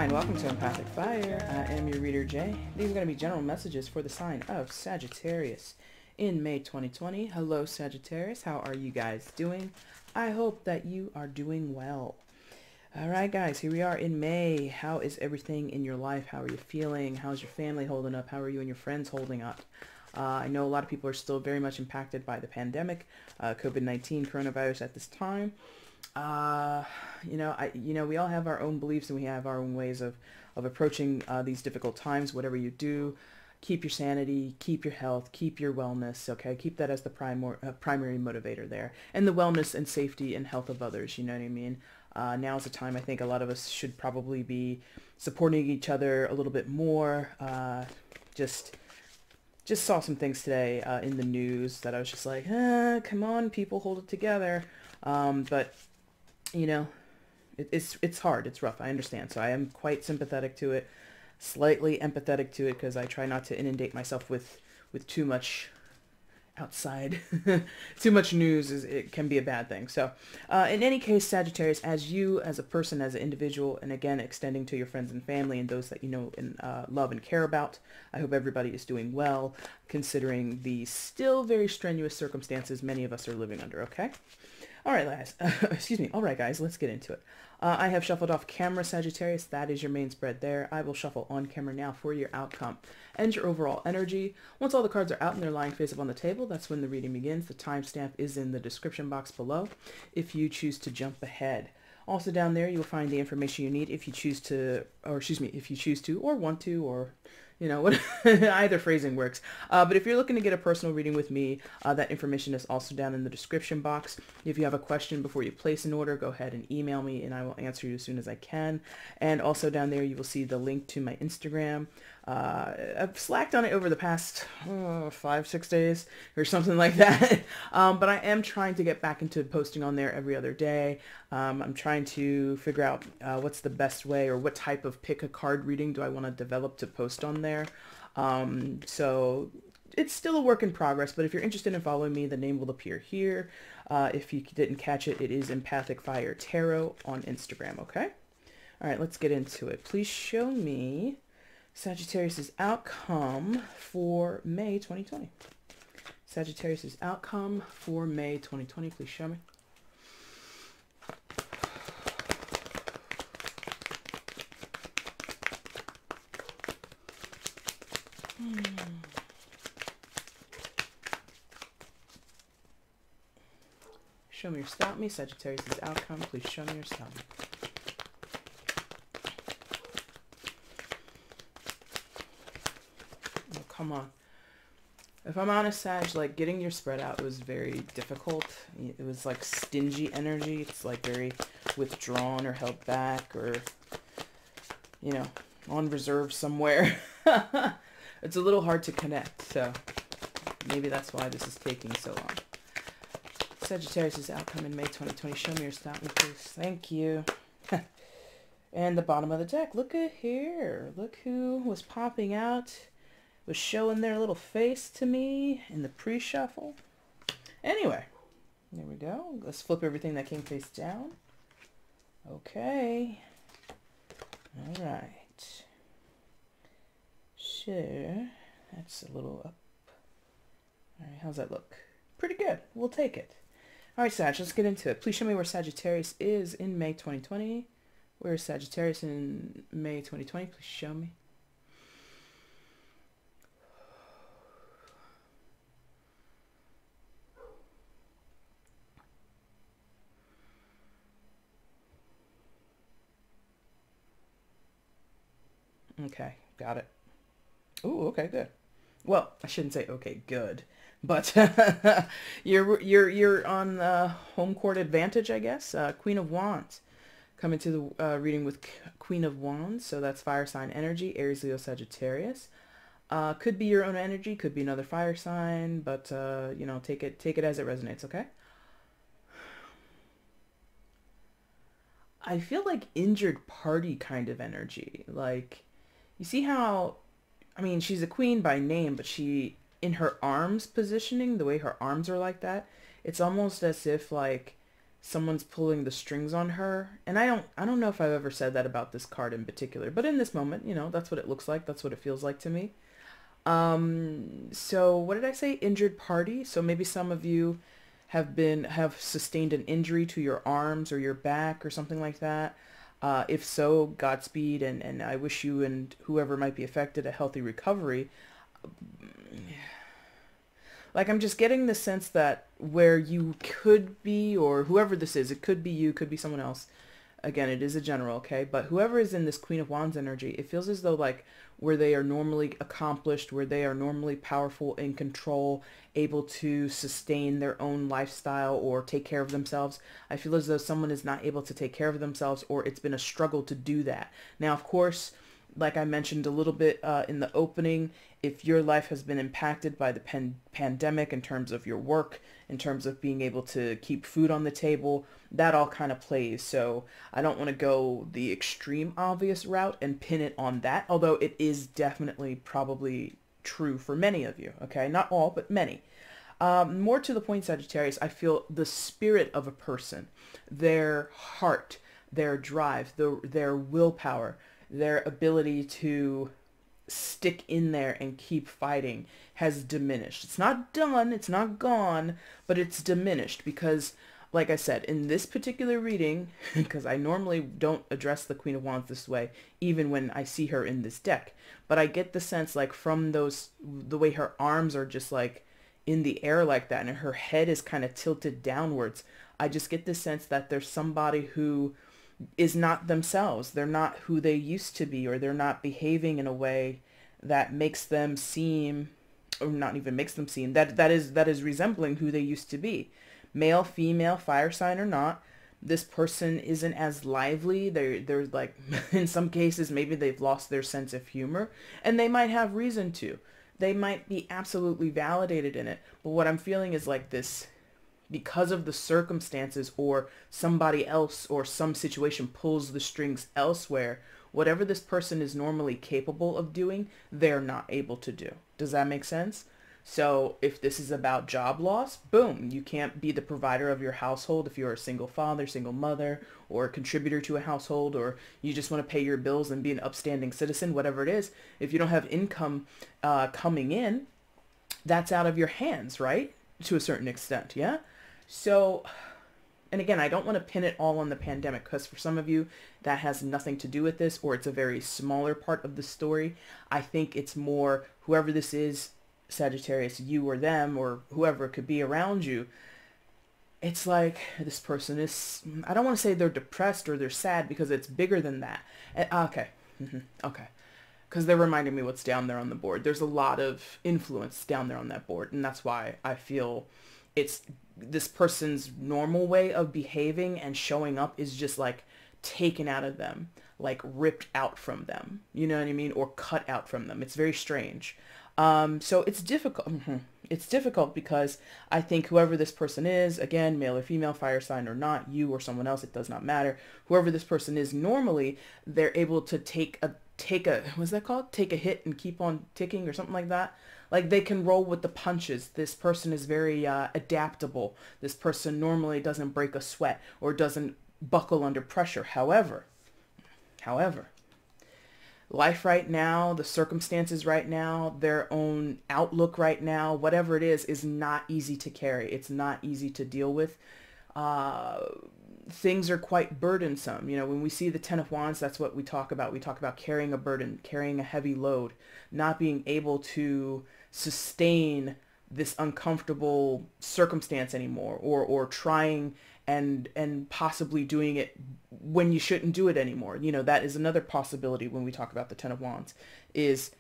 and welcome to Empathic Fire. I am your reader, Jay. These are going to be general messages for the sign of Sagittarius in May 2020. Hello, Sagittarius. How are you guys doing? I hope that you are doing well. All right, guys, here we are in May. How is everything in your life? How are you feeling? How's your family holding up? How are you and your friends holding up? I know a lot of people are still very much impacted by the pandemic, COVID-19, coronavirus at this time. We all have our own beliefs and we have our own ways of approaching these difficult times. Whatever you do, keep your sanity, keep your health, keep your wellness, okay? Keep that as the primary motivator there. And the wellness and safety and health of others, you know what I mean? Now is the time I think a lot of us should probably be supporting each other a little bit more. Just saw some things today in the news that I was just like, come on, people, hold it together. But you know, it's hard. It's rough. I understand. So I am quite sympathetic to it, slightly empathetic to it, because I try not to inundate myself with too much outside. Too much news it can be a bad thing. So in any case, Sagittarius, as you, as a person, as an individual, and again, extending to your friends and family and those that you know and love and care about, I hope everybody is doing well, considering the still very strenuous circumstances many of us are living under, okay? All right, guys. Excuse me. All right, guys, let's get into it. I have shuffled off camera, Sagittarius. That is your main spread there. I will shuffle on camera now for your outcome and your overall energy. Once all the cards are out and they're lying face up on the table, that's when the reading begins. The timestamp is in the description box below if you choose to jump ahead. Also down there, you'll find the information you need if you choose to, or want to, or you know, what either phrasing works. But if you're looking to get a personal reading with me, that information is also down in the description box. If you have a question before you place an order, go ahead and email me and I will answer you as soon as I can. And also down there, you will see the link to my Instagram. I've slacked on it over the past 5-6 days or something like that. But I am trying to get back into posting on there every other day. I'm trying to figure out what's the best way, or what type of pick a card reading do I want to develop to post on there. So it's still a work in progress, but if you're interested in following me, the name will appear here. If you didn't catch it, it is EmpathicFire Tarot on Instagram, okay? All right, let's get into it. Please show me Sagittarius's outcome for May 2020. Sagittarius's outcome for May 2020. Please show me. Show me or stop me. Sagittarius's outcome. Please show me or stop me. Oh, come on. If I'm honest, Sag, like getting your spread out was very difficult. It was like stingy energy. It's like very withdrawn or held back, or, you know, on reserve somewhere. It's a little hard to connect, so maybe that's why this is taking so long. Sagittarius' outcome in May 2020. Show me or stop me, please. Thank you. And the bottom of the deck. Look at here. Look who was popping out, was showing their little face to me in the pre-shuffle. Anyway, there we go. Let's flip everything that came face down. Okay. All right. Sure. That's a little up. All right, how's that look? Pretty good. We'll take it. All right, Sag, let's get into it. Please show me where Sagittarius is in May 2020. Where is Sagittarius in May 2020? Please show me. Okay, got it. Ooh, okay, good. Well, I shouldn't say okay, good, but you're on home court advantage, I guess. Queen of Wands, coming to the reading with Queen of Wands, so that's fire sign energy, Aries, Leo, Sagittarius. Could be your own energy, could be another fire sign, but you know, take it as it resonates, okay? I feel like injured party kind of energy. Like, you see how, I mean, she's a queen by name, but she, in her arms positioning, the way her arms are like that, it's almost as if like someone's pulling the strings on her. And I don't know if I've ever said that about this card in particular, but in this moment, that's what it looks like. That's what it feels like to me. So what did I say? Injured party. So maybe some of you have sustained an injury to your arms or your back or something like that. If so, Godspeed, and I wish you and whoever might be affected a healthy recovery. Like, I'm just getting the sense that where you could be, or whoever this is, it could be you, could be someone else. Again, it is a general, okay? But whoever is in this Queen of Wands energy, it feels as though like where they are normally accomplished, where they are normally powerful, in control, able to sustain their own lifestyle or take care of themselves. I feel as though someone is not able to take care of themselves, or it's been a struggle to do that. Now, of course, like I mentioned a little bit in the opening, if your life has been impacted by the pandemic in terms of your work, in terms of being able to keep food on the table, that all kind of plays. So I don't want to go the extreme obvious route and pin it on that, although it is definitely probably true for many of you, okay? Not all, but many. More to the point, Sagittarius, I feel the spirit of a person, their heart, their drive, their willpower, their ability to stick in there and keep fighting has diminished. It's not done, it's not gone, but it's diminished because, like I said, in this particular reading, because I normally don't address the Queen of Wands this way, even when I see her in this deck, but I get the sense like from the way her arms are just like in the air like that, and her head is kind of tilted downwards, I just get the sense that there's somebody who is not themselves. They're not who they used to be, or they're not behaving in a way that makes them seem, or not even makes them seem, that is resembling who they used to be. Male, female, fire sign or not, this person isn't as lively. They're like, in some cases, maybe they've lost their sense of humor, and they might have reason to. They might be absolutely validated in it. But what I'm feeling is like this, because of the circumstances or somebody else or some situation pulls the strings elsewhere, whatever this person is normally capable of doing, they're not able to do. Does that make sense? So if this is about job loss, boom, you can't be the provider of your household if you're a single father, single mother, or a contributor to a household, or you just want to pay your bills and be an upstanding citizen, whatever it is. If you don't have income coming in, that's out of your hands, right? To a certain extent, yeah? So, and again, I don't want to pin it all on the pandemic, because for some of you, that has nothing to do with this, or it's a very smaller part of the story. I think it's more, whoever this is, Sagittarius, you or them, or whoever it could be around you, it's like this person is, I don't want to say they're depressed or they're sad, because it's bigger than that. Okay. Okay. Because they're reminding me what's down there on the board. There's a lot of influence down there on that board, and that's why I feel it's this person's normal way of behaving and showing up is just like taken out of them, like ripped out from them. You know what I mean? Or cut out from them. It's very strange. So it's difficult. It's difficult because I think whoever this person is, again, male or female, fire sign or not, you or someone else, it does not matter. Whoever this person is, normally they're able to take a, what's that called? Take a hit and keep on ticking or something like that. Like they can roll with the punches. This person is very adaptable. This person normally doesn't break a sweat or doesn't buckle under pressure. However, life right now, the circumstances right now, their own outlook right now, whatever it is not easy to carry. It's not easy to deal with. Things are quite burdensome. You know, when we see the Ten of Wands, that's what we talk about. We talk about carrying a burden, carrying a heavy load, not being able to sustain this uncomfortable circumstance anymore, or trying and possibly doing it when you shouldn't do it anymore. You know, that is another possibility when we talk about the Ten of Wands, is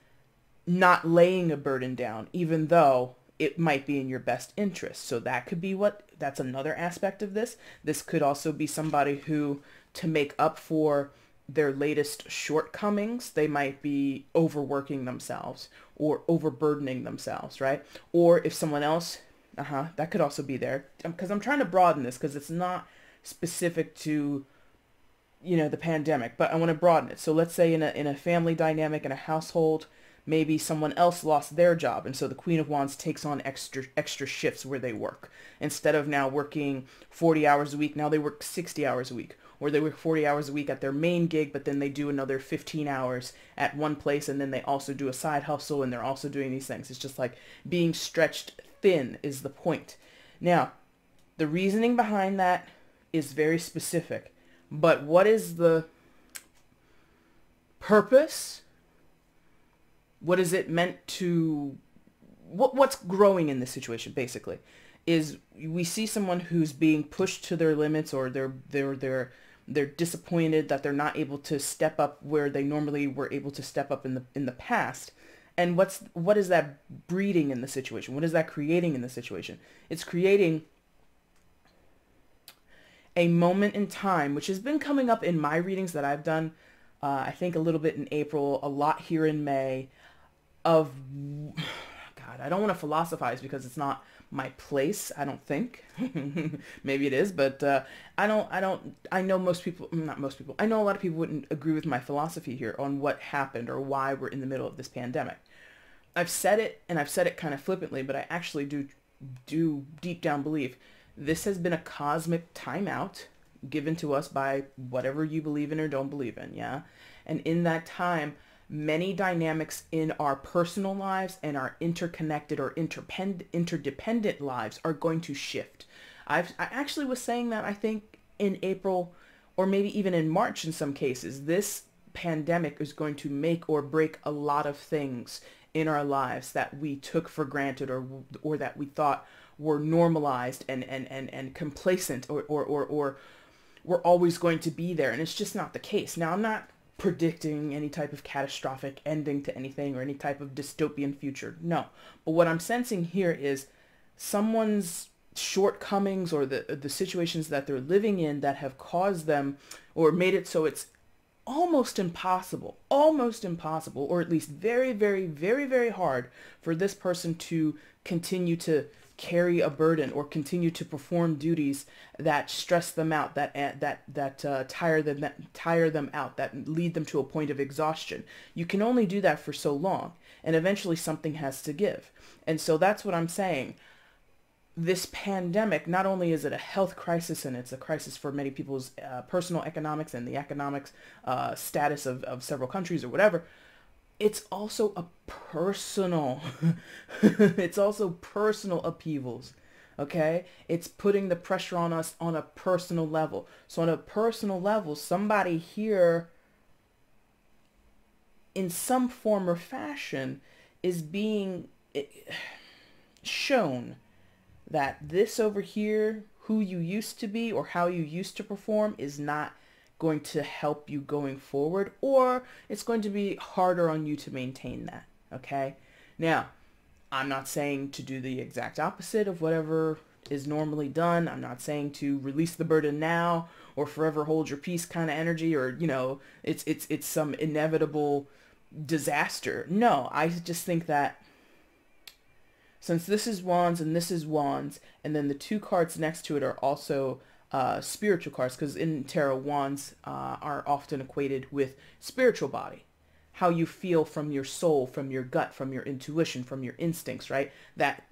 not laying a burden down, even though it might be in your best interest. So that could be that's another aspect of this. This could also be somebody who, to make up for their latest shortcomings, they might be overworking themselves or overburdening themselves, right? Or if someone else, that could also be there. Because I'm trying to broaden this, because it's not specific to, you know, the pandemic, but I want to broaden it. So let's say in a family dynamic, in a household, Maybe someone else lost their job, and so the Queen of Wands takes on extra shifts where they work. Instead of now working 40 hours a week, now they work 60 hours a week. Or they work 40 hours a week at their main gig, but then they do another 15 hours at one place, and then they also do a side hustle, and they're also doing these things. It's just like being stretched thin is the point. Now, the reasoning behind that is very specific. But what is the purpose? What is it meant to, what's growing in this situation basically is we see someone who's being pushed to their limits, or they're disappointed that they're not able to step up where they normally were able to step up in the past. And what is that breeding in the situation? What is that creating in the situation? It's creating a moment in time, which has been coming up in my readings that I've done, I think a little bit in April, a lot here in May, of, God, I don't want to philosophize because it's not my place, I don't think. Maybe it is, but I know most people, not most people, I know a lot of people wouldn't agree with my philosophy here on what happened or why we're in the middle of this pandemic. I've said it, and I've said it kind of flippantly, but I actually do deep down believe this has been a cosmic timeout given to us by whatever you believe in or don't believe in, yeah? And in that time, many dynamics in our personal lives and our interconnected or interdependent lives are going to shift. I actually was saying that, I think, in April, or maybe even in March in some cases. This pandemic is going to make or break a lot of things in our lives that we took for granted, or that we thought were normalized and complacent, or were always going to be there. And it's just not the case. Now, I'm not predicting any type of catastrophic ending to anything or any type of dystopian future. No. But what I'm sensing here is someone's shortcomings, or the situations that they're living in that have caused them or made it so it's almost impossible, or at least very, very, very, very hard for this person to continue to carry a burden or continue to perform duties that stress them out, that tire them out, that lead them to a point of exhaustion. You can only do that for so long, and eventually something has to give. And so that's what I'm saying. This pandemic, not only is it a health crisis, and it's a crisis for many people's personal economics and the economics status of several countries or whatever, it's also a personal, it's also personal upheavals, okay? It's putting the pressure on us on a personal level. So on a personal level, somebody here in some form or fashion is being shown that this over here, who you used to be or how you used to perform, is not going to help you going forward, or it's going to be harder on you to maintain that, okay? Now, I'm not saying to do the exact opposite of whatever is normally done. I'm not saying to release the burden now or forever hold your peace kind of energy, or, you know, it's some inevitable disaster. No, I just think that since this is Wands and this is Wands, and then the two cards next to it are also spiritual cards, because in tarot, wands are often equated with spiritual body, how you feel from your soul, from your gut, from your intuition, from your instincts, right? That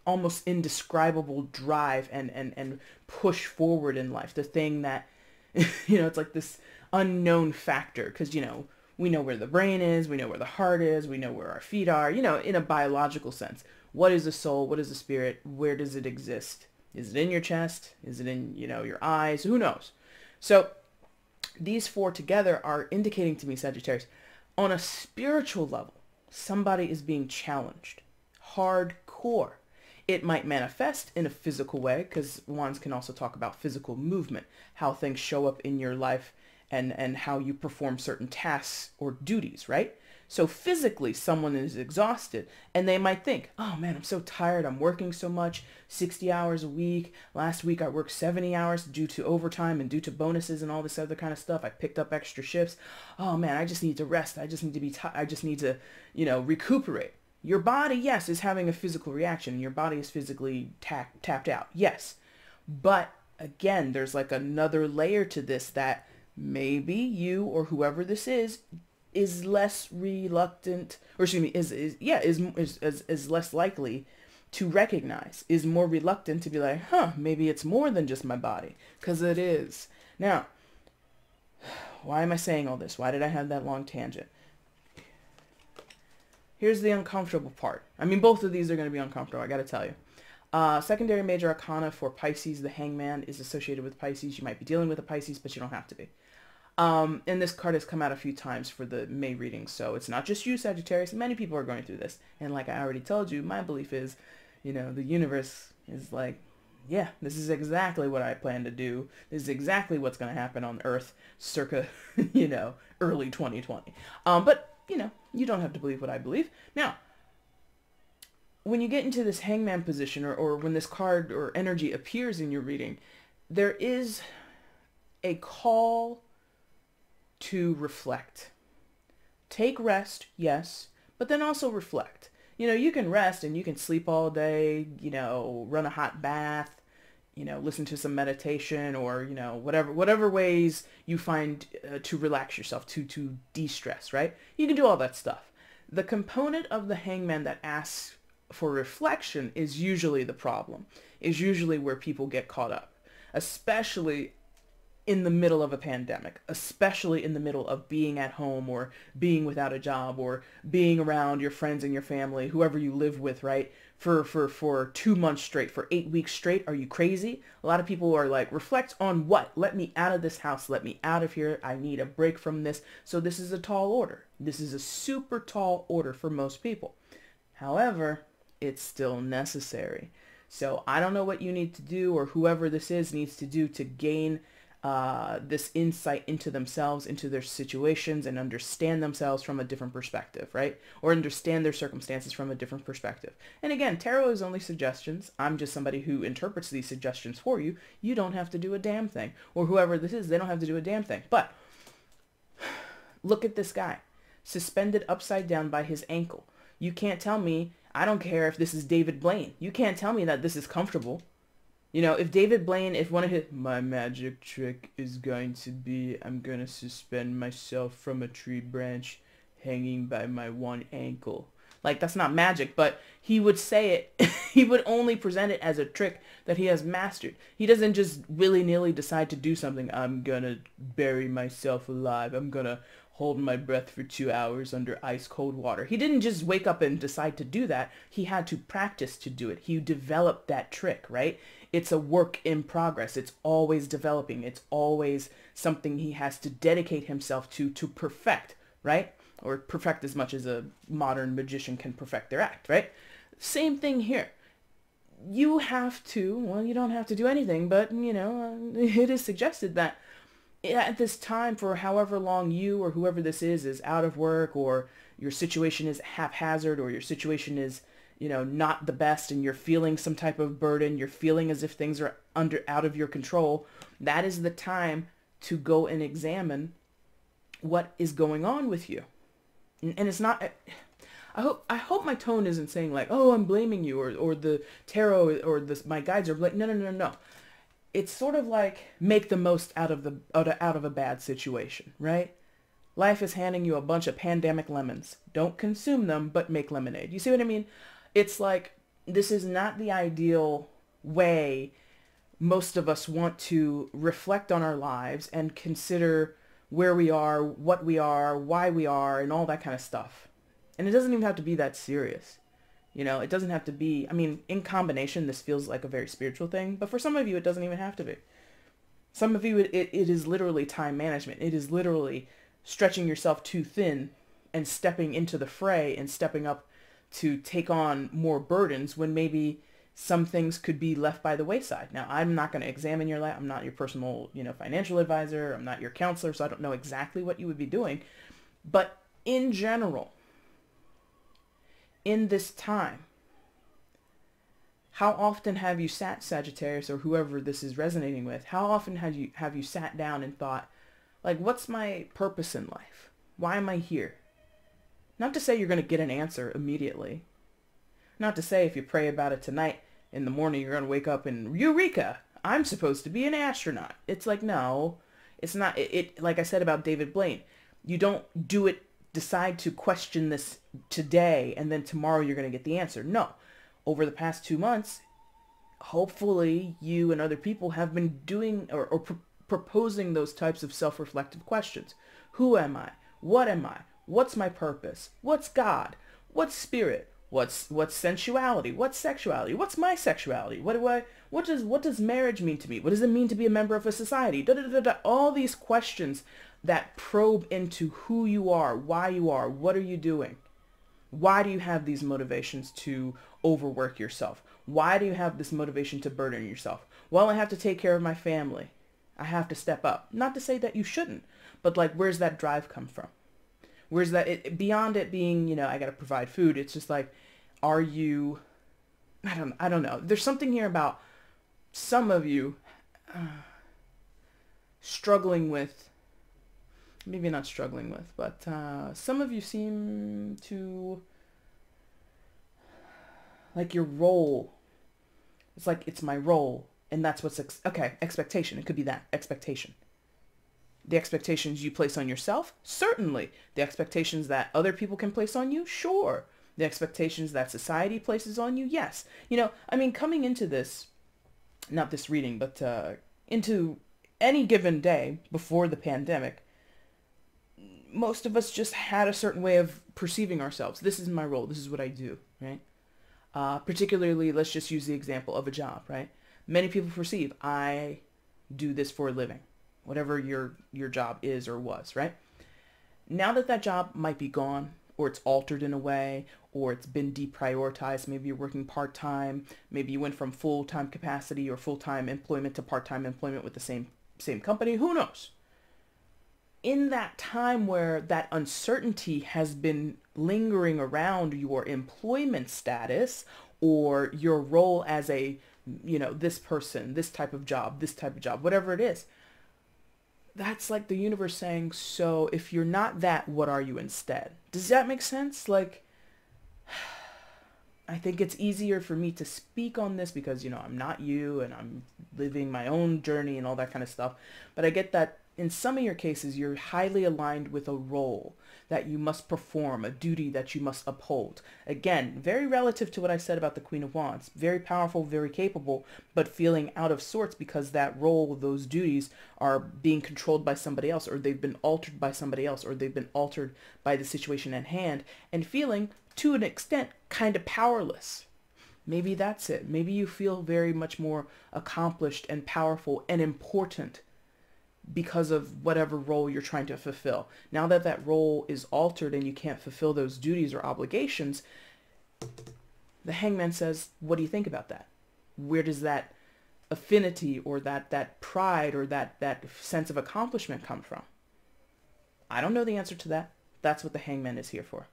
almost indescribable drive and push forward in life, the thing that, you know, it's like this unknown factor, because, you know, we know where the brain is, we know where the heart is, we know where our feet are, you know, in a biological sense. What is the soul? What is the spirit? Where does it exist? Is it in your chest? Is it in, you know, your eyes? Who knows? So these four together are indicating to me, Sagittarius, on a spiritual level, somebody is being challenged. Hardcore. It might manifest in a physical way, because wands can also talk about physical movement, how things show up in your life and how you perform certain tasks or duties, right? So physically, someone is exhausted, and they might think, oh man, I'm so tired. I'm working so much, 60 hours a week. Last week I worked 70 hours due to overtime and due to bonuses and all this other kind of stuff. I picked up extra shifts. Oh man, I just need to rest. I just need to be I just need to, you know, recuperate. Your body, yes, is having a physical reaction. Your body is physically tapped out. Yes. But again, there's like another layer to this, that maybe you or whoever this is is less reluctant, or excuse me, is less likely to recognize, is more reluctant to be like, huh, maybe it's more than just my body, because it is. Now, why am I saying all this? Why did I have that long tangent? Here's the uncomfortable part. I mean, both of these are going to be uncomfortable, I got to tell you. Secondary major arcana for Pisces, the Hangman is associated with Pisces. You might be dealing with a Pisces, but you don't have to be. And this card has come out a few times for the May reading, so it's not just you, Sagittarius. Many people are going through this. And like I already told you, my belief is, you know, the universe is like, yeah, this is exactly what I plan to do. This is exactly what's going to happen on Earth circa, you know, early 2020. But, you know, you don't have to believe what I believe. Now, when you get into this Hangman position, or when this card or energy appears in your reading, there is a call to reflect. Take rest, yes, but then also reflect. You know, you can rest and you can sleep all day, you know, run a hot bath, you know, listen to some meditation, or, you know, whatever ways you find to relax yourself, to de-stress, right? You can do all that stuff. The component of the Hangman that asks for reflection is usually the problem, is usually where people get caught up, especially in the middle of a pandemic, especially in the middle of being at home, or being without a job, or being around your friends and your family, whoever you live with, right? For 2 months straight, for 8 weeks straight. Are you crazy? A lot of people are like, reflect on what? Let me out of this house. Let me out of here. I need a break from this. So this is a tall order. This is a super tall order for most people. However, it's still necessary. So I don't know what you need to do, or whoever this is needs to do, to gain this insight into themselves, into their situations, and understand themselves from a different perspective, right? Or understand their circumstances from a different perspective. And again, tarot is only suggestions. I'm just somebody who interprets these suggestions for you. You don't have to do a damn thing. Or whoever this is, they don't have to do a damn thing. But look at this guy, suspended upside down by his ankle. You can't tell me, I don't care if this is David Blaine. You can't tell me that this is comfortable. You know, if David Blaine, if one of his, my magic trick is going to be, I'm going to suspend myself from a tree branch hanging by my one ankle. Like, that's not magic, but he would say it, he would only present it as a trick that he has mastered. He doesn't just willy-nilly decide to do something. I'm going to bury myself alive. I'm going to hold my breath for 2 hours under ice-cold water. He didn't just wake up and decide to do that. He had to practice to do it. He developed that trick, right? It's a work in progress. It's always developing. It's always something he has to dedicate himself to perfect, right? Or perfect as much as a modern magician can perfect their act, right? Same thing here. You have to, well, you don't have to do anything, but, you know, it is suggested that at this time, for however long you or whoever this is out of work, or your situation is haphazard, or your situation is, you know, not the best, and you're feeling some type of burden, you're feeling as if things are out of your control, that is the time to go and examine what is going on with you. And it's not, I hope my tone isn't saying like, oh, I'm blaming you, or the tarot, or my guides are like, no. It's sort of like, make the most out of a bad situation, right? Life is handing you a bunch of pandemic lemons. Don't consume them, but make lemonade. You see what I mean? It's like, this is not the ideal way most of us want to reflect on our lives and consider where we are, what we are, why we are, and all that kind of stuff. And it doesn't even have to be that serious. You know, it doesn't have to be, I mean, in combination, this feels like a very spiritual thing, but for some of you, it doesn't even have to be. Some of you, it is literally time management. It is literally stretching yourself too thin and stepping into the fray and stepping up to take on more burdens when maybe some things could be left by the wayside. Now, I'm not going to examine your life. I'm not your personal, you know, financial advisor. I'm not your counselor, so I don't know exactly what you would be doing. But in general, in this time, how often have you sat, Sagittarius, or whoever this is resonating with, how often have you sat down and thought, like, what's my purpose in life? Why am I here? Not to say you're going to get an answer immediately. Not to say if you pray about it tonight, in the morning you're going to wake up and, Eureka! I'm supposed to be an astronaut. It's like, no, it's not. It like I said about David Blaine, you don't do it decide to question this today and then tomorrow you're going to get the answer. No. Over the past 2 months, hopefully you and other people have been doing or proposing those types of self-reflective questions. Who am I? What am I? What's my purpose? What's God? What's spirit? What's sensuality? What's sexuality? What's my sexuality? What does marriage mean to me? What does it mean to be a member of a society? All these questions that probe into who you are, what are you doing? Why do you have these motivations to overwork yourself? Why do you have this motivation to burden yourself? Well, I have to take care of my family. I have to step up. Not to say that you shouldn't, but like, where's that drive come from? Where's that, beyond it being, I got to provide food, it's just like, are you, I don't know. There's something here about some of you struggling with, maybe not struggling with, but some of you seem to, like your role, it's like, it's my role, and that's what's, expectation. It could be that, expectation. The expectations you place on yourself? Certainly. The expectations that other people can place on you? Sure. The expectations that society places on you? Yes. Coming into this, not this reading, but into any given day before the pandemic, most of us just had a certain way of perceiving ourselves. This is my role. This is what I do, right? Particularly, let's just use the example of a job, right? Many people perceive, I do this for a living. Whatever your job is or was, right? Now that job might be gone, or it's altered in a way, or it's been deprioritized, maybe you're working part-time, maybe you went from full-time capacity or full-time employment to part-time employment with the same company, who knows? In that time where that uncertainty has been lingering around your employment status or your role as a, this person, this type of job, whatever it is, that's like the universe saying, so if you're not that, what are you instead? Does that make sense? Like, I think it's easier for me to speak on this because, I'm not you and I'm living my own journey and all that kind of stuff. But I get that in some of your cases, you're highly aligned with a role that you must perform, a duty that you must uphold. Again, very relative to what I said about the Queen of Wands. Very powerful, very capable, but feeling out of sorts because that role, those duties are being controlled by somebody else, or they've been altered by somebody else, or they've been altered by the situation at hand, and feeling, to an extent, kind of powerless. Maybe that's it. Maybe you feel very much more accomplished and powerful and important because of whatever role you're trying to fulfill. Now that role is altered and you can't fulfill those duties or obligations, the Hangman says, what do you think about that? Where does that affinity or that pride or that sense of accomplishment come from? I don't know the answer to that. That's what the Hangman is here for.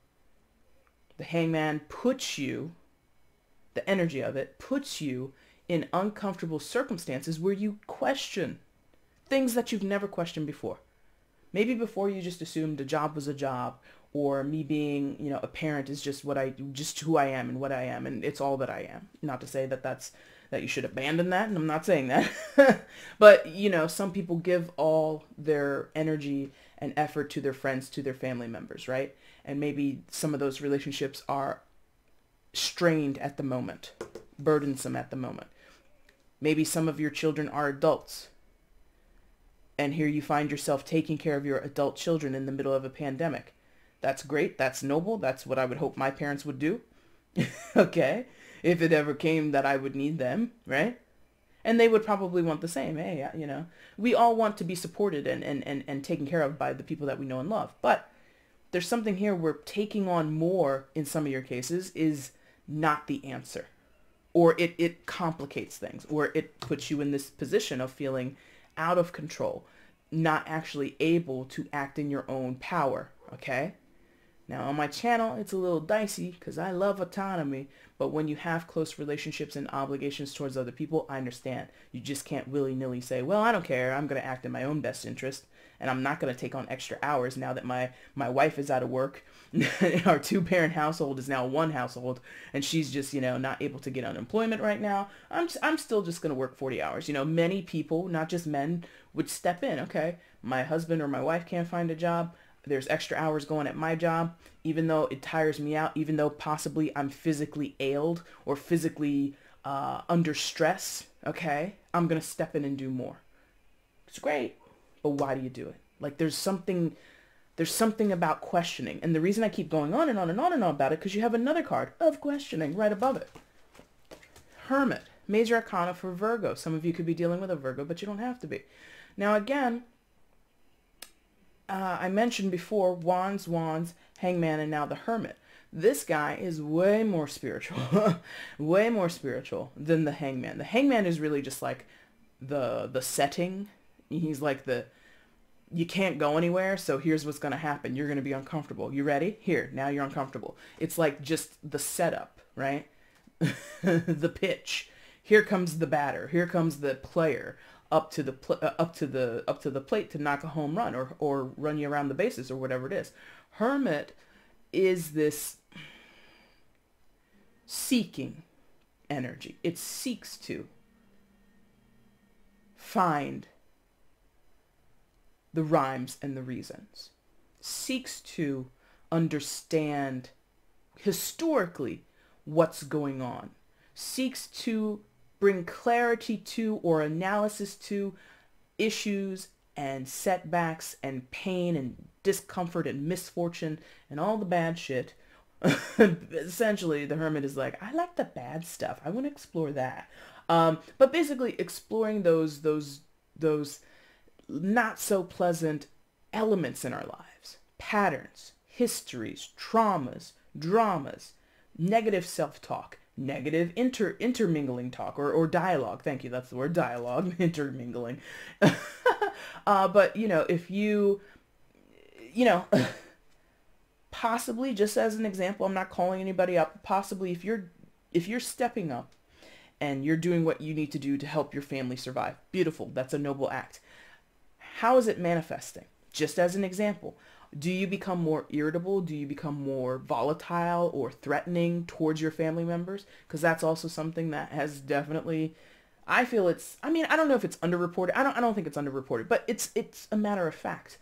The Hangman puts you, the energy of it, puts you in uncomfortable circumstances where you question things that you've never questioned before. Maybe before you just assumed a job was a job, or me being, a parent is just just who I am and what I am, and it's all that I am. Not to say that you should abandon that, and I'm not saying that. But, some people give all their energy and effort to their friends, to their family members, right? And maybe some of those relationships are strained at the moment, burdensome at the moment. Maybe some of your children are adults, and here you find yourself taking care of your adult children in the middle of a pandemic. That's great. That's noble. That's what I would hope my parents would do. Okay. If it ever came that I would need them, right? And they would probably want the same. Hey, we all want to be supported and taken care of by the people that we know and love. But there's something here where taking on more in some of your cases is not the answer. Or it complicates things. Or it puts you in this position of feeling out of control, not actually able to act in your own power, okay? Now on my channel, it's a little dicey because I love autonomy, but when you have close relationships and obligations towards other people, I understand. You just can't willy-nilly say, well, I don't care, I'm going to act in my own best interest, and I'm not going to take on extra hours now that my wife is out of work. Our two-parent household is now one household, and she's just, not able to get unemployment right now. I'm still just going to work 40 hours. Many people, not just men, would step in. Okay, my husband or my wife can't find a job. There's extra hours going at my job, even though it tires me out, even though possibly I'm physically ailed or physically under stress, okay? I'm going to step in and do more. It's great, but why do you do it? Like there's something about questioning. And the reason I keep going on and on and on and on about it, because you have another card of questioning right above it. Hermit, major arcana for Virgo. Some of you could be dealing with a Virgo, but you don't have to be. Now again, I mentioned before Wands, Hangman, and now the Hermit. This guy is way more spiritual, way more spiritual than the Hangman. The Hangman is really just like the setting. He's like you can't go anywhere, so here's what's going to happen. You're going to be uncomfortable. You ready? Here, now you're uncomfortable. It's like just the setup, right? The pitch. Here comes the batter. Here comes the player up to the plate to knock a home run or run you around the bases or whatever it is. Hermit is this seeking energy. It seeks to find the rhymes and the reasons. Seeks to understand historically what's going on. Seeks to bring clarity to or analysis to issues and setbacks and pain and discomfort and misfortune and all the bad shit. Essentially, the Hermit is like, I like the bad stuff. I want to explore that. But basically exploring those not so pleasant elements in our lives, patterns, histories, traumas, dramas, negative self-talk, negative intermingling talk or dialogue. Thank you. That's the word, dialogue, intermingling. But if you possibly, just as an example, I'm not calling anybody up, possibly if you're stepping up and you're doing what you need to do to help your family survive, beautiful. That's a noble act. How is it manifesting? Just as an example, do you become more irritable? Do you become more volatile or threatening towards your family members? Because that's also something that has definitely, I feel I don't know if it's underreported. I don't think it's underreported, but it's a matter of fact.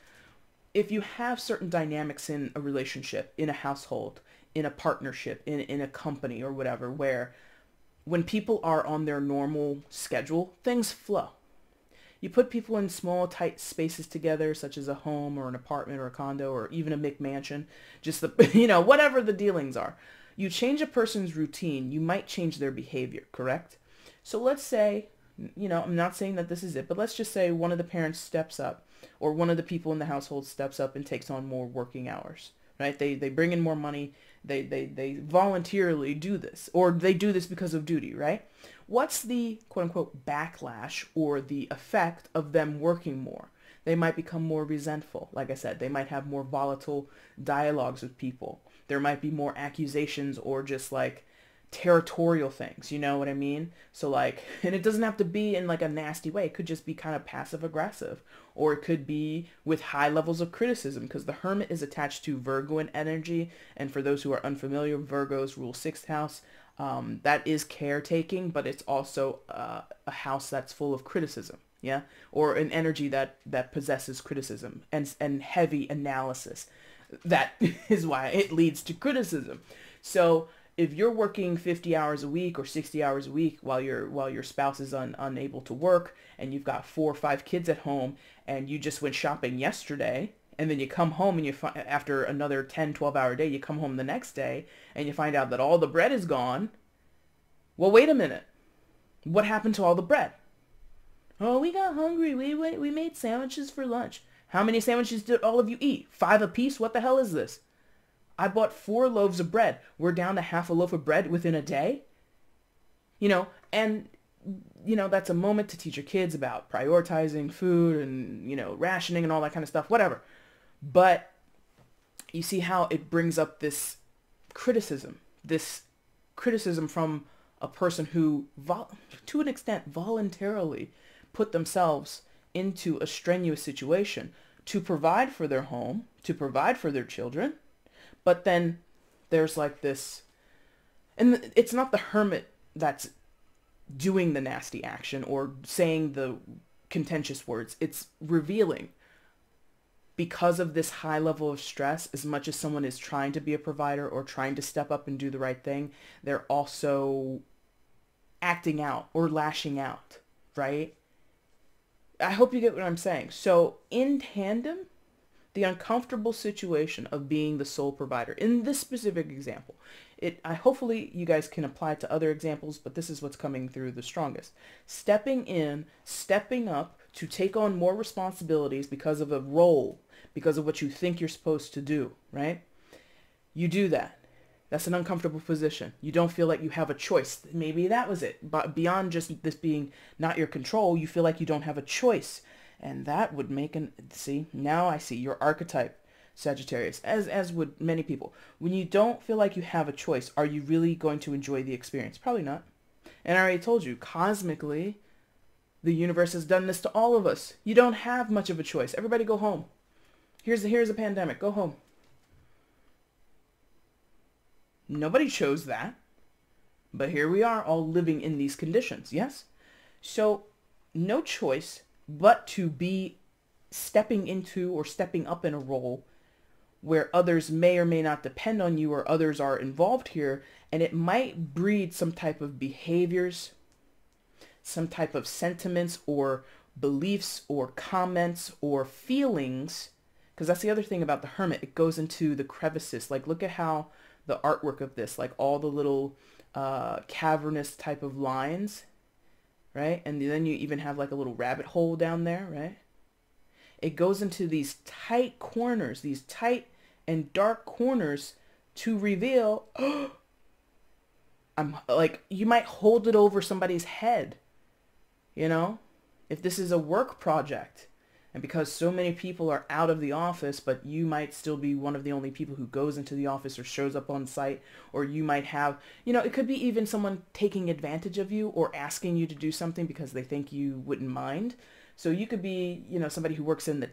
If you have certain dynamics in a relationship, in a household, in a partnership, in a company or whatever, where when people are on their normal schedule, things flow. You put people in small, tight spaces together, such as a home or an apartment or a condo or even a McMansion, just whatever the dealings are. You change a person's routine, you might change their behavior, correct? So let's say, I'm not saying that this is it, but let's just say one of the parents steps up or one of the people in the household steps up and takes on more working hours, right? They bring in more money, they voluntarily do this, or they do this because of duty, right? What's the quote-unquote backlash or the effect of them working more? They might become more resentful. Like I said, they might have more volatile dialogues with people. There might be more accusations or just like territorial things, you know what I mean? So like, and it doesn't have to be in like a nasty way. It could just be kind of passive aggressive, or it could be with high levels of criticism, because the Hermit is attached to Virgoan energy. And for those who are unfamiliar, Virgos rule 6th house. That is caretaking, but it's also a house that's full of criticism, yeah, or an energy that possesses criticism and heavy analysis. That is why it leads to criticism. So if you're working 50 hours a week or 60 hours a week while your spouse is unable to work, and you've got 4 or 5 kids at home, and you just went shopping yesterday, and then you come home and after another 10, 12-hour day, you come home the next day and you find out that all the bread is gone. Well, wait a minute. What happened to all the bread? Oh, we got hungry. We made sandwiches for lunch. How many sandwiches did all of you eat? 5 apiece? What the hell is this? I bought 4 loaves of bread. We're down to half a loaf of bread within a day. And that's a moment to teach your kids about prioritizing food and, rationing and all that kind of stuff, whatever. But you see how it brings up this criticism from a person who, to an extent, voluntarily put themselves into a strenuous situation to provide for their home, to provide for their children. But then there's like this, and it's not the Hermit that's doing the nasty action or saying the contentious words. It's revealing because of this high level of stress, as much as someone is trying to be a provider or trying to step up and do the right thing, they're also acting out or lashing out, right? I hope you get what I'm saying. So in tandem, the uncomfortable situation of being the sole provider in this specific example, hopefully you guys can apply it to other examples, but this is what's coming through the strongest. Stepping in, stepping up to take on more responsibilities because of a role, because of what you think you're supposed to do, right? You do that. That's an uncomfortable position. You don't feel like you have a choice. Maybe that was it. But beyond just this being not your control, you feel like you don't have a choice. And that would make see, now I see your archetype, Sagittarius, as would many people. When you don't feel like you have a choice, are you really going to enjoy the experience? Probably not. And I already told you, cosmically, the universe has done this to all of us. You don't have much of a choice. Everybody go home. Here's a pandemic. Go home. Nobody chose that. But here we are all living in these conditions, yes? So, no choice but to be stepping into or stepping up in a role where others may or may not depend on you, or others are involved here, and it might breed some type of behaviors, some type of sentiments or beliefs or comments or feelings, because that's the other thing about the Hermit. It goes into the crevices. Like, look at how the artwork of this, like all the little cavernous type of lines, right? And then you even have like a little rabbit hole down there, right? It goes into these tight corners, these tight and dark corners to reveal, I'm like, you might hold it over somebody's head, you know, if this is a work project. And because so many people are out of the office, but you might still be one of the only people who goes into the office or shows up on site, or you might have, you know, it could be even someone taking advantage of you or asking you to do something because they think you wouldn't mind. So you could be, you know, somebody who works in the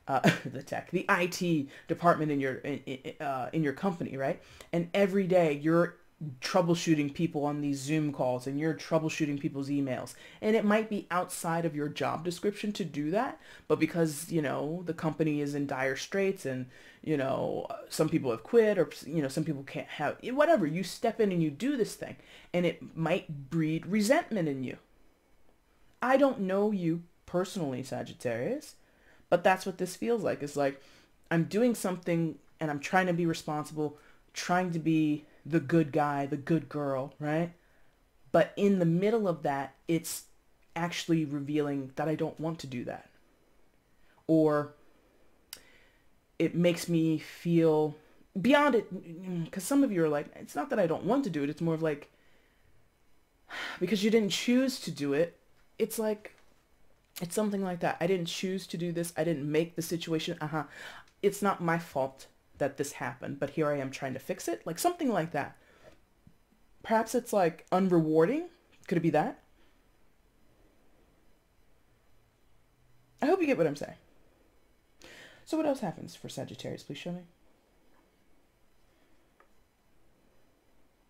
the IT department in your company, right? And every day you're troubleshooting people on these Zoom calls, and you're troubleshooting people's emails, and it might be outside of your job description to do that, but because, you know, the company is in dire straits, and, you know, some people have quit, or, you know, some people can't have whatever, you step in and you do this thing, and it might breed resentment in you. I don't know you personally, Sagittarius, but that's what this feels like. It's like, I'm doing something and I'm trying to be responsible, trying to be the good guy, the good girl, right? But in the middle of that, it's actually revealing that I don't want to do that. Or it makes me feel beyond it, because some of you are like, it's not that I don't want to do it, it's more of like, because you didn't choose to do it, it's like, it's something like that. I didn't choose to do this, I didn't make the situation, it's not my fault that this happened, but here I am trying to fix it, like something like that. Perhaps it's like unrewarding. Could it be that? I hope you get what I'm saying. So what else happens for Sagittarius? Please show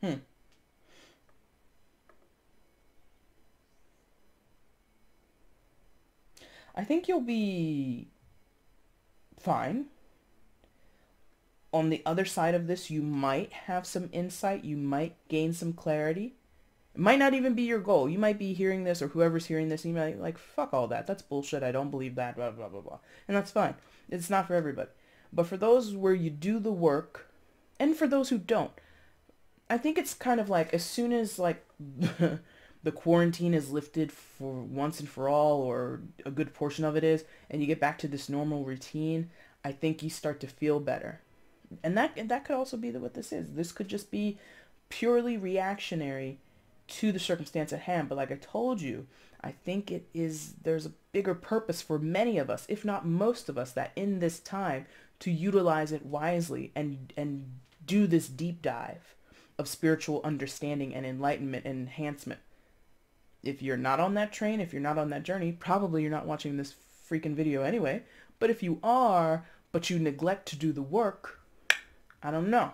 me. I think you'll be fine. On the other side of this, you might have some insight. You might gain some clarity. It might not even be your goal. You might be hearing this, or whoever's hearing this, and you might be like, fuck all that. That's bullshit. I don't believe that, blah, blah, blah, blah. And that's fine. It's not for everybody. But for those where you do the work, and for those who don't, I think it's kind of like, as soon as like the quarantine is lifted for once and for all, or a good portion of it is, and you get back to this normal routine, I think you start to feel better. And that could also be what this is. This could just be purely reactionary to the circumstance at hand. But like I told you, I think there's a bigger purpose for many of us, if not most of us, that in this time to utilize it wisely and do this deep dive of spiritual understanding and enlightenment and enhancement. If you're not on that train, if you're not on that journey, probably you're not watching this freaking video anyway. But if you are, but you neglect to do the work, I don't know.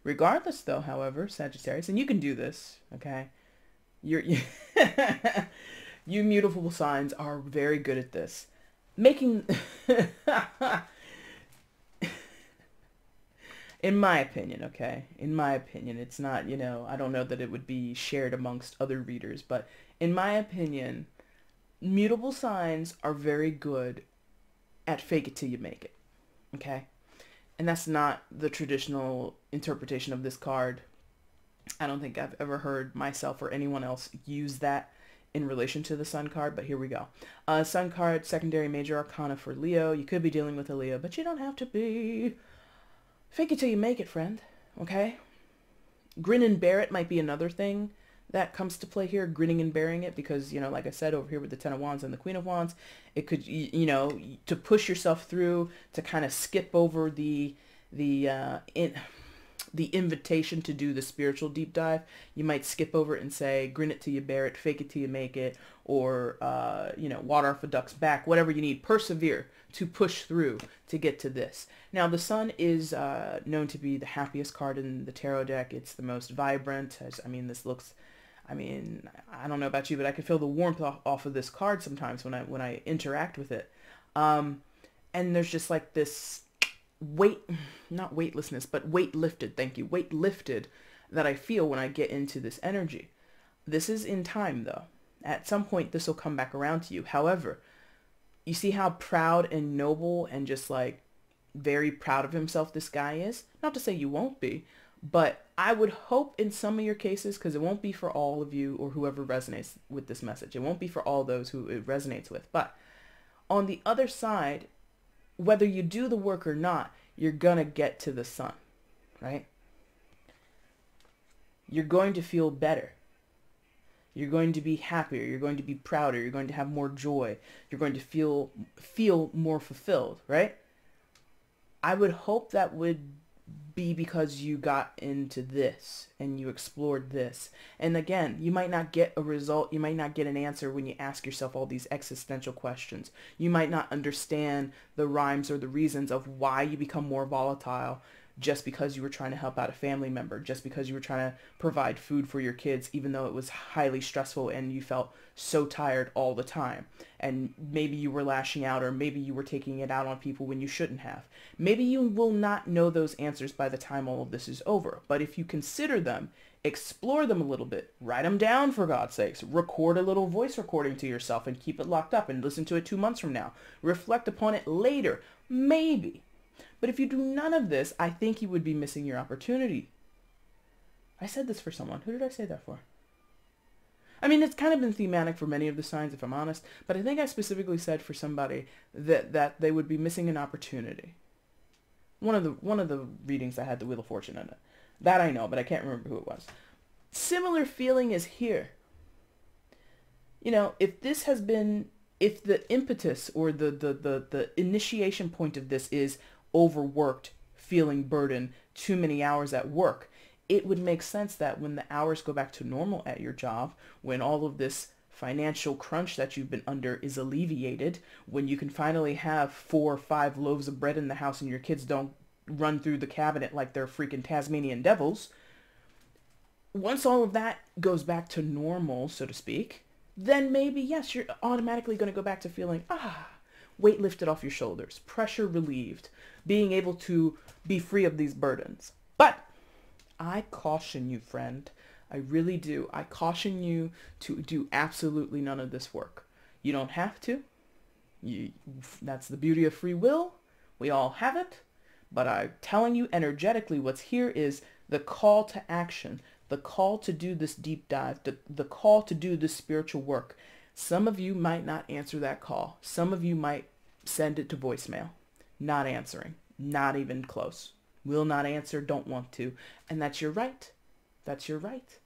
Regardless, though, however, Sagittarius, and you can do this, okay? You mutable signs are very good at this. making, in my opinion, okay, in my opinion, it's not, you know, I don't know that it would be shared amongst other readers, but in my opinion, mutable signs are very good at fake it till you make it, okay? And that's not the traditional interpretation of this card. I don't think I've ever heard myself or anyone else use that in relation to the Sun card, but here we go. Sun card, secondary major arcana for Leo. You could be dealing with a Leo, but you don't have to be. Fake it till you make it, friend. Okay? Grin and bear it might be another thing that comes to play here, grinning and bearing it, because, you know, like I said, over here with the Ten of Wands and the Queen of Wands, it could, you know, to push yourself through, to kind of skip over the invitation to do the spiritual deep dive. You might skip over it and say, grin it till you bear it, fake it till you make it, or, you know, water off a duck's back, whatever you need. Persevere to push through to get to this. Now, the Sun is known to be the happiest card in the tarot deck. It's the most vibrant. I mean, this looks, I mean, I don't know about you, but I can feel the warmth off of this card sometimes when I interact with it. And there's just like this not weightlessness, but weight lifted, thank you, weight lifted that I feel when I get into this energy. This is in time, though. At some point, this will come back around to you. However, you see how proud and noble and just like very proud of himself this guy is? Not to say you won't be, but I would hope in some of your cases, because it won't be for all of you or whoever resonates with this message. It won't be for all those who it resonates with. But on the other side, whether you do the work or not, you're going to get to the Sun, right? You're going to feel better. You're going to be happier. You're going to be prouder. You're going to have more joy. You're going to feel more fulfilled, right? I would hope that would be because you got into this and you explored this. And again, you might not get a result. You might not get an answer when you ask yourself all these existential questions. You might not understand the rhymes or the reasons of why you become more volatile just because you were trying to help out a family member, just because you were trying to provide food for your kids, even though it was highly stressful and you felt so tired all the time. And maybe you were lashing out, or maybe you were taking it out on people when you shouldn't have. Maybe you will not know those answers by the time all of this is over. But if you consider them, explore them a little bit, write them down for God's sakes, record a little voice recording to yourself and keep it locked up and listen to it 2 months from now. Reflect upon it later, maybe. But if you do none of this, I think you would be missing your opportunity. I said this for someone. Who did I say that for? I mean, it's kind of been thematic for many of the signs, if I'm honest, but I think I specifically said for somebody that they would be missing an opportunity. One of the readings I had the Wheel of Fortune in it. That I know, but I can't remember who it was. Similar feeling is here. You know, if the impetus or the initiation point of this is overworked, feeling burdened, too many hours at work, it would make sense that when the hours go back to normal at your job, when all of this financial crunch that you've been under is alleviated, when you can finally have 4 or 5 loaves of bread in the house and your kids don't run through the cabinet like they're freaking Tasmanian devils, once all of that goes back to normal, so to speak, then maybe, yes, you're automatically going to go back to feeling, weight lifted off your shoulders, pressure relieved, being able to be free of these burdens. But I caution you, friend. I really do. I caution you to do absolutely none of this work. You don't have to. That's the beauty of free will. We all have it. But I'm telling you energetically, what's here is the call to action, the call to do this deep dive, the call to do this spiritual work. Some of you might not answer that call. Some of you might send it to voicemail. Not answering. Not even close. Will not answer, don't want to. And that's your right. That's your right.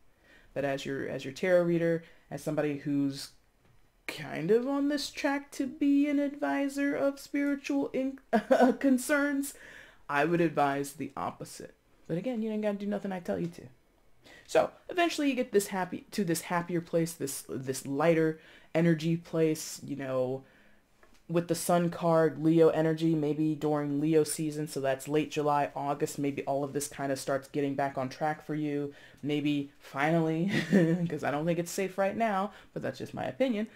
But as your tarot reader, as somebody who's kind of on this track to be an advisor of spiritual concerns, I would advise the opposite. But again, you ain't got to do nothing I tell you to. So eventually you get this happier place, this lighter energy place, you know, with the sun card, Leo energy, maybe during Leo season, so that's late July, August, maybe all of this kind of starts getting back on track for you. Maybe finally, because I don't think it's safe right now, but that's just my opinion.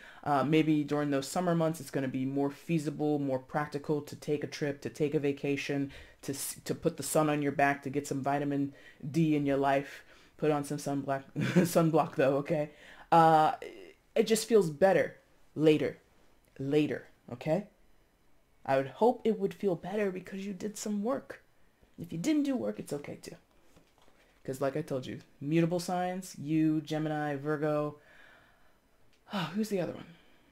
Maybe during those summer months, it's going to be more feasible, more practical to take a trip, to take a vacation, to put the sun on your back, to get some vitamin D in your life. Put on some sunblock though, okay? It just feels better later, okay? I would hope it would feel better because you did some work. If you didn't do work, it's okay too. Because like I told you, mutable signs, you, Gemini, Virgo. Oh, who's the other one?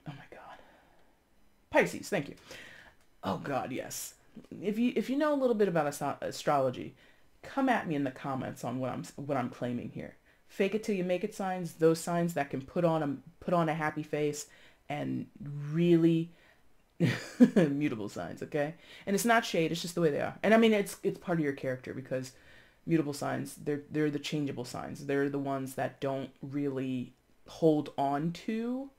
Oh my God. Pisces, thank you. Oh God, yes. If you know a little bit about astrology, come at me in the comments on what I'm claiming here. Fake it till you make it signs, those signs that can put on a happy face and really mutable signs, okay? And it's not shade, it's just the way they are. And I mean it's part of your character because mutable signs, they're the changeable signs. They're the ones that don't really hold on to.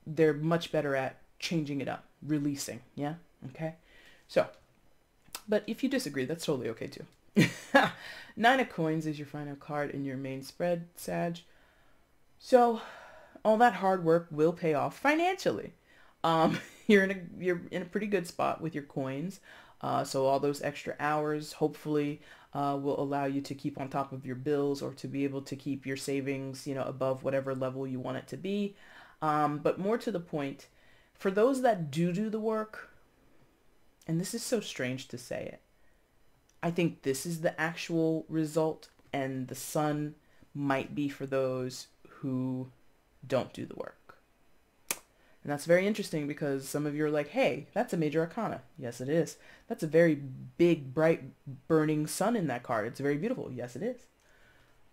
They're much better at changing it up, releasing, yeah? Okay? So, but if you disagree, that's totally okay too. Nine of Coins is your final card in your main spread, Sag. So, all that hard work will pay off financially. You're in a pretty good spot with your coins. So all those extra hours hopefully will allow you to keep on top of your bills or to be able to keep your savings, above whatever level you want it to be. But more to the point, for those that do the work, and this is so strange to say it, I think this is the actual result, and the sun might be for those who don't do the work. And that's very interesting because some of you are like, hey, that's a major arcana. Yes, it is. That's a very big, bright, burning sun in that card. It's very beautiful. Yes, it is.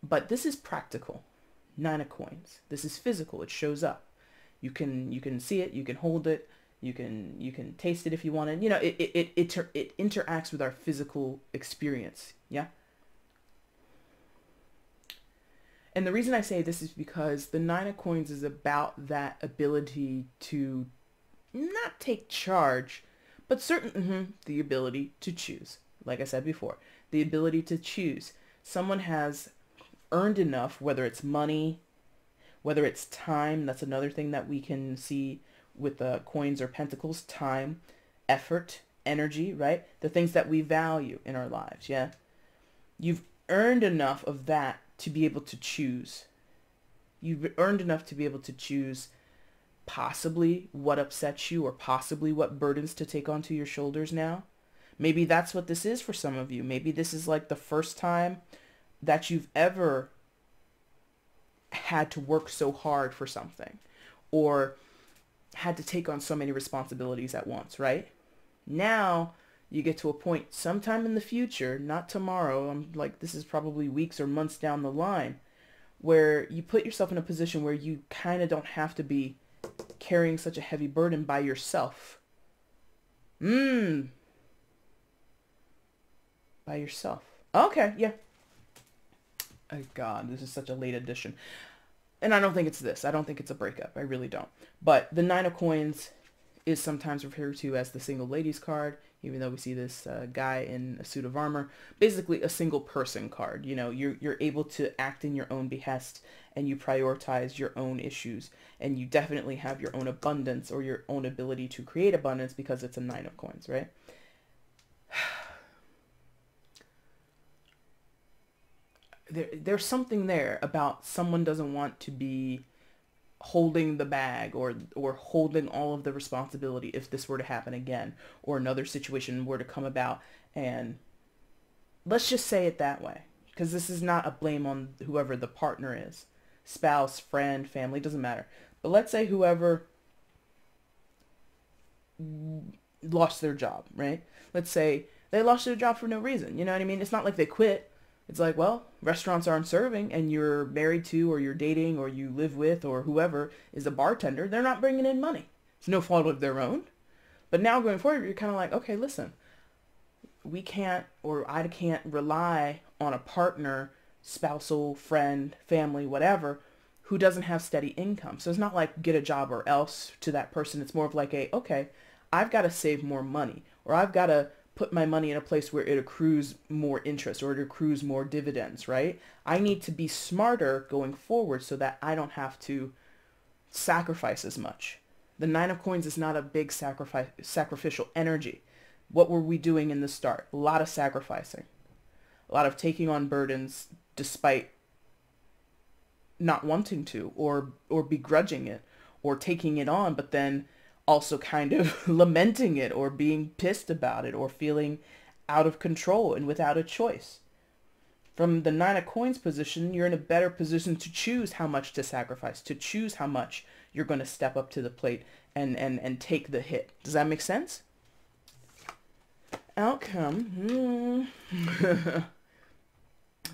But this is practical. Nine of Coins. This is physical. It shows up. You can see it. You can hold it. You can taste it if you want it. It interacts with our physical experience. Yeah. And the reason I say this is because the Nine of Coins is about that ability to not take charge, but the ability to choose. Like I said before, the ability to choose. Someone has earned enough, whether it's money, whether it's time. That's another thing that we can see with the coins or pentacles. Time, effort, energy, right? The things that we value in our lives, yeah? You've earned enough of that to be able to choose. You've earned enough to be able to choose possibly what upsets you or possibly what burdens to take onto your shoulders now. Maybe that's what this is for some of you. Maybe this is like the first time that you've ever had to work so hard for something or had to take on so many responsibilities at once, right? Now you get to a point sometime in the future, not tomorrow, I'm like, this is probably weeks or months down the line, where you put yourself in a position where you kind of don't have to be carrying such a heavy burden by yourself. By yourself. Okay, yeah. Oh God, this is such a late addition. And I don't think it's this. I don't think it's a breakup. I really don't. But the Nine of Coins is sometimes referred to as the single ladies card, even though we see this guy in a suit of armor. Basically a single person card. You're able to act in your own behest and you prioritize your own issues. And you definitely have your own abundance or your own ability to create abundance because it's a Nine of Coins, right? There's something there about someone doesn't want to be holding the bag or holding all of the responsibility if this were to happen again or another situation were to come about. And let's just say it that way, because this is not a blame on whoever the partner is, spouse, friend, family, doesn't matter. But let's say whoever lost their job, right? Let's say they lost their job for no reason. You know what I mean? It's not like they quit. It's like, well, restaurants aren't serving and you're married to or you're dating or you live with or whoever is a bartender. They're not bringing in money. It's no fault of their own. But now going forward, you're kind of like, okay, listen, we can't, or I can't rely on a partner, spousal, friend, family, whatever, who doesn't have steady income. So it's not like get a job or else to that person. It's more of like okay, I've got to save more money, or I've got to put my money in a place where it accrues more interest or it accrues more dividends, right? I need to be smarter going forward so that I don't have to sacrifice as much. The Nine of Coins is not a big sacrificial energy. What were we doing in the start? A lot of sacrificing, a lot of taking on burdens despite not wanting to, or begrudging it, or taking it on, but then also kind of lamenting it, or being pissed about it, or feeling out of control and without a choice. From the Nine of Coins position, you're in a better position to choose how much to sacrifice, to choose how much you're going to step up to the plate and take the hit. Does that make sense? Outcome.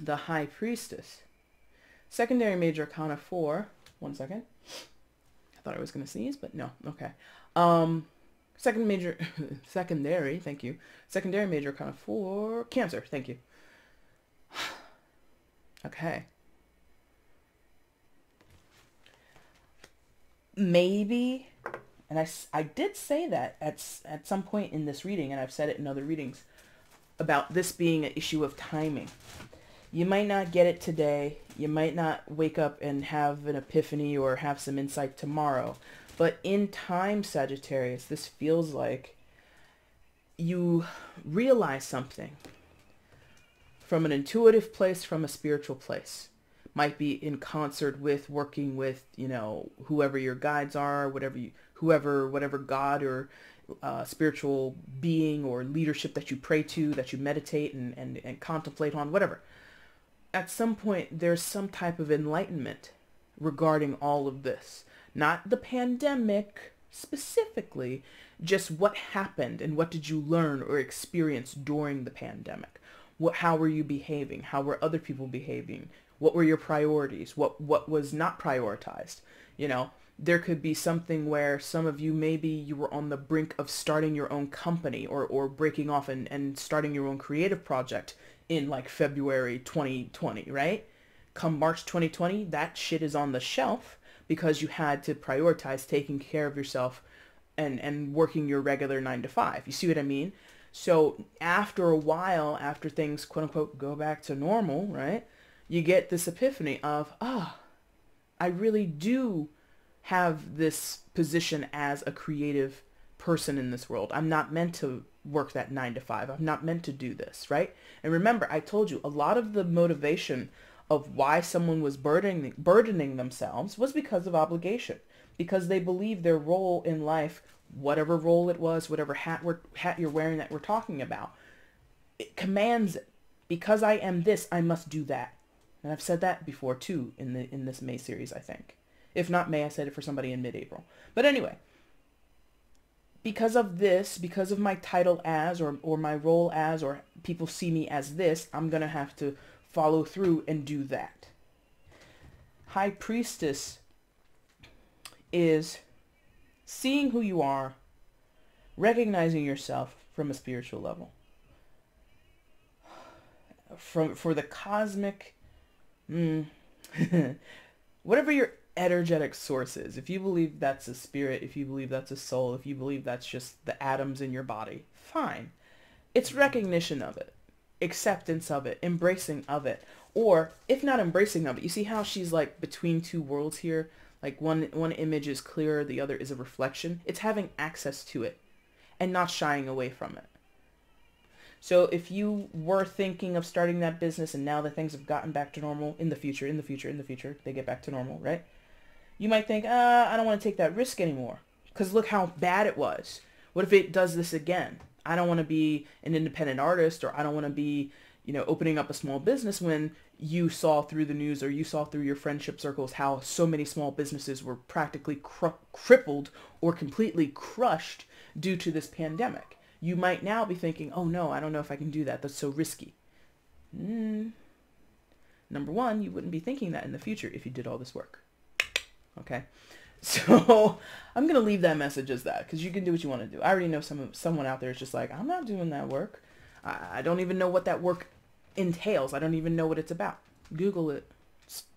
The High Priestess. Secondary Major Arcana 4. One second. I thought I was going to sneeze, but no. Okay. Secondary, thank you. Secondary Major Arcana 4. Cancer, thank you. Okay. Maybe, and I did say that at some point in this reading, and I've said it in other readings, about this being an issue of timing. You might not get it today. You might not wake up and have an epiphany or have some insight tomorrow. But in time, Sagittarius, this feels like you realize something from an intuitive place, from a spiritual place. Might be in concert with working with, whoever your guides are, whatever God or spiritual being or leadership that you pray to, that you meditate and contemplate on, whatever. At some point, there's some type of enlightenment regarding all of this. Not the pandemic specifically, just what happened and what did you learn or experience during the pandemic. How were you behaving? How were other people behaving? What were your priorities? What was not prioritized? There could be something where some of you, maybe you were on the brink of starting your own company or breaking off and starting your own creative project in like February 2020, right? Come March 2020, that shit is on the shelf because you had to prioritize taking care of yourself and working your regular 9 to 5. You see what I mean? So after a while, after things quote unquote go back to normal, right? You get this epiphany of, I really do have this position as a creative person in this world. I'm not meant to work that 9 to 5. I'm not meant to do this, right? And remember, I told you a lot of the motivation of why someone was burdening themselves was because of obligation, because they believe their role in life, whatever role it was, whatever hat you're wearing that we're talking about, it commands it. Because I am this, I must do that. And I've said that before too in this May series, I think. If not May, I said it for somebody in mid-April. But anyway, because of this, because of my title as or my role as, or people see me as this, I'm going to have to follow through and do that. High Priestess is seeing who you are, recognizing yourself from a spiritual level. For the cosmic, whatever your energetic source is, if you believe that's a spirit, if you believe that's a soul, if you believe that's just the atoms in your body, fine. It's recognition of it, acceptance of it, embracing of it, or if not embracing of it, you see how she's like between two worlds here? Like one image is clearer, the other is a reflection. It's having access to it and not shying away from it. So if you were thinking of starting that business and now that things have gotten back to normal, in the future, they get back to normal, right? You might think, I don't want to take that risk anymore because look how bad it was. What if it does this again? I don't want to be an independent artist, or I don't want to be, opening up a small business when you saw through the news or you saw through your friendship circles how so many small businesses were practically crippled or completely crushed due to this pandemic. You might now be thinking, oh no, I don't know if I can do that. That's so risky. Number one, you wouldn't be thinking that in the future if you did all this work. Okay? So I'm going to leave that message as that because you can do what you want to do. I already know someone out there is just like, I'm not doing that work. I don't even know what that work entails. I don't even know what it's about. Google it.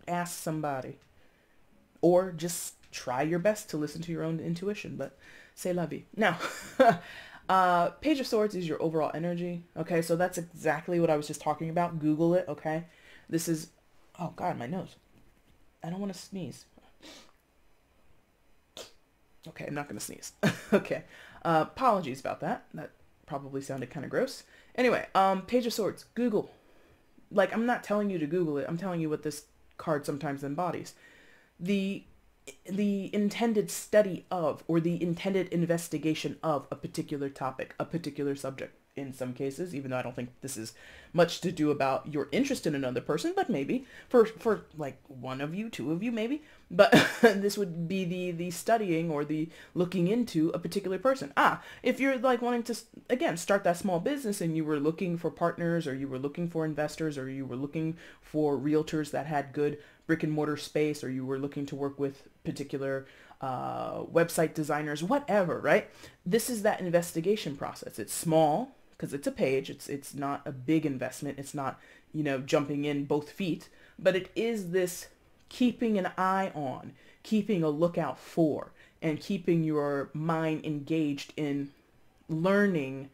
Ask somebody. or just try your best to listen to your own intuition, but c'est la vie. Now, Page of Swords is your overall energy. Okay, so that's exactly what I was just talking about. Google it, okay? This is, oh God, my nose. I don't want to sneeze. Okay, I'm not going to sneeze. Okay, apologies about that. That probably sounded kind of gross. Anyway, Page of Swords, Google. Like, I'm not telling you to Google it. I'm telling you what this card sometimes embodies. The intended study of, or the intended investigation of a particular topic, a particular subject. In some cases, even though I don't think this is much to do about your interest in another person, but maybe for like one of you, two of you maybe, but this would be the studying or the looking into a particular person. If you're like wanting to, again, start that small business and you were looking for partners, or you were looking for investors, or you were looking for realtors that had good brick and mortar space, or you were looking to work with particular website designers, whatever, right? This is that investigation process. It's small, because it's a page. It's not a big investment. It's not, jumping in both feet, but it is this keeping an eye on, keeping a lookout for, and keeping your mind engaged in learning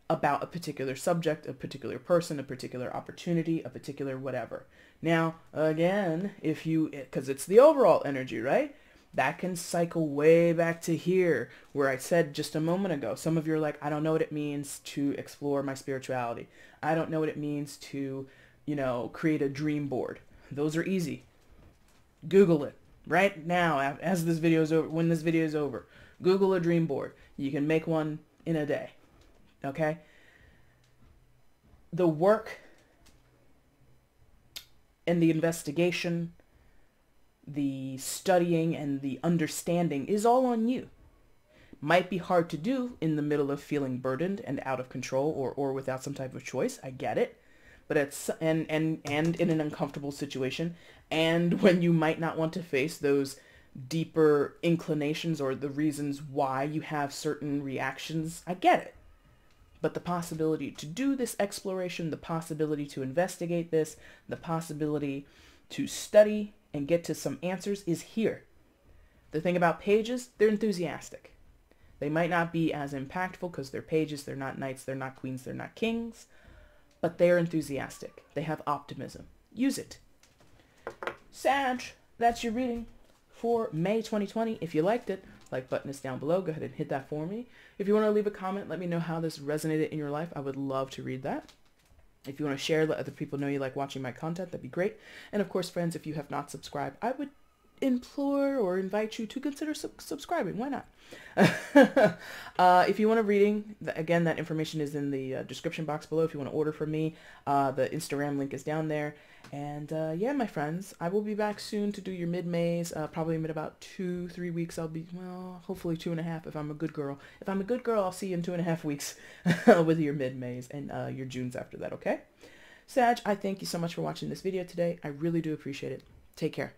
about a particular subject, a particular person, a particular opportunity, a particular whatever. Now, again, because it's the overall energy, right? That can cycle way back to here, where I said just a moment ago, some of you are like, I don't know what it means to explore my spirituality. I don't know what it means to, create a dream board. Those are easy. Google it right now, as this video is over, when this video is over. Google a dream board. You can make one in a day, okay? The work and the investigation, the studying and the understanding is all on you. Might be hard to do in the middle of feeling burdened and out of control, or without some type of choice. I get it. But it's and in an uncomfortable situation, and when you might not want to face those deeper inclinations or the reasons why you have certain reactions, I get it. But the possibility to do this exploration, the possibility to investigate this, the possibility to study and get to some answers is here. The thing about pages, they're enthusiastic. They might not be as impactful because they're pages, they're not knights, they're not queens, they're not kings, but they're enthusiastic. They have optimism. Use it. Sag, that's your reading for May 2020. If you liked it, like button is down below. Go ahead and hit that for me. If you want to leave a comment, let me know how this resonated in your life. I would love to read that. If you want to share, let other people know you like watching my content, that'd be great. And of course, friends, if you have not subscribed, I would implore or invite you to consider subscribing. Why not? If you want a reading, again, that information is in the description box below. If you want to order from me, the Instagram link is down there. And yeah, my friends, I will be back soon to do your mid-Mays, probably in about 2-3 weeks. I'll be, well, hopefully 2.5 if I'm a good girl. If I'm a good girl, I'll see you in 2.5 weeks with your mid-Mays and your Junes after that, okay? Sag, I thank you so much for watching this video today. I really do appreciate it. Take care.